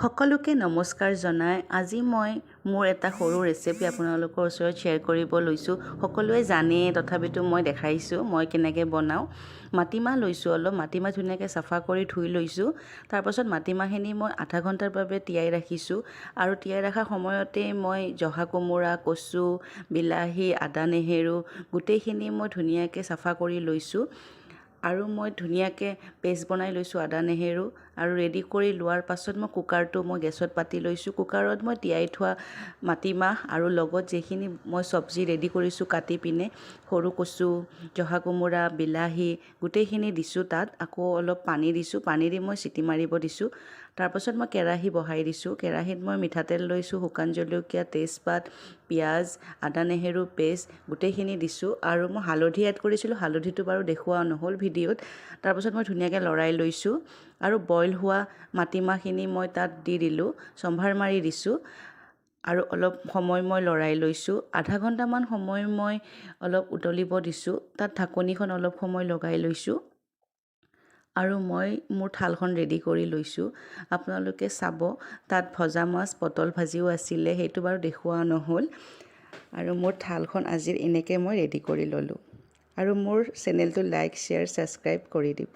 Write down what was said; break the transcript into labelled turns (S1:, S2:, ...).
S1: সকলোকে নমস্কাৰ জনাই আজি মই মোৰ এটা সৰু ৰেচিপি আপোনালোকৰ ওচৰত শ্বেয়াৰ কৰিব লৈছোঁ। সকলোৱে জানে তথাপিতো মই দেখাইছোঁ মই কেনেকৈ বনাওঁ। মাটিমাহ লৈছোঁ, অলপ মাটিমাহ ধুনীয়াকৈ চাফা কৰি ধুই লৈছোঁ। তাৰপাছত মাটিমাহখিনি মই আধা ঘণ্টাৰ বাবে তিয়াই ৰাখিছোঁ আৰু তিয়াই ৰখাৰ সময়তে মই জহা কোমোৰা, কচু, বিলাহী, আদা নেহেৰু গোটেইখিনি মই ধুনীয়াকৈ চাফা কৰি লৈছোঁ আৰু মই ধুনীয়াকৈ পেষ্ট বনাই লৈছোঁ আদা নেহেৰু আৰু ৰেডি কৰি লোৱাৰ পাছত মই কুকাৰটো গেছত পাতি লৈছোঁ। কুকাৰত মই তিয়াই থোৱা মাটিমাহ আৰু লগত যিখিনি মই চব্জি ৰেডি কৰিছোঁ কাটি পিনে সৰু কচু, জহা কোমোৰা, বিলাহী গোটেইখিনি দিছোঁ। তাত আকৌ অলপ পানী দিছোঁ, পানী দি মই চিটি মাৰিব দিছোঁ। তাৰপাছত মই কেৰাহী বহাই দিছোঁ। কেৰাহীত মই মিঠাতেল লৈছোঁ, শুকান জলকীয়া, তেজপাত, পিঁয়াজ, আদা নেহেৰু পেষ্ট গোটেইখিনি দিছোঁ আৰু মই হালধি এড কৰিছিলোঁ। হালধিটো বাৰু দেখুওৱা নহ'ল ভিডিঅ'ত। তাৰপাছত মই ধুনীয়াকৈ লৰাই লৈছোঁ আৰু বইল হোৱা মাটিমাহখিনি মই তাত দি দিলোঁ, চম্ভাৰ মাৰি দিছোঁ আৰু অলপ সময় মই লৰাই লৈছোঁ। আধা ঘণ্টামান সময় মই অলপ উতলিব দিছোঁ। তাত ঢাকনিখন অলপ সময় লগাই লৈছোঁ আৰু মই মোৰ থালখন ৰেডি কৰি লৈছোঁ। আপোনালোকে চাব তাত ভজা মাছ, পটল ভাজিও আছিলে, সেইটো বাৰু দেখুওৱা নহ'ল। আৰু মোৰ থালখন আজিৰ এনেকৈ মই ৰেডি কৰি ল'লোঁ আৰু মোৰ চেনেলটো লাইক, শ্বেয়াৰ, ছাবস্ক্ৰাইব কৰি দিব।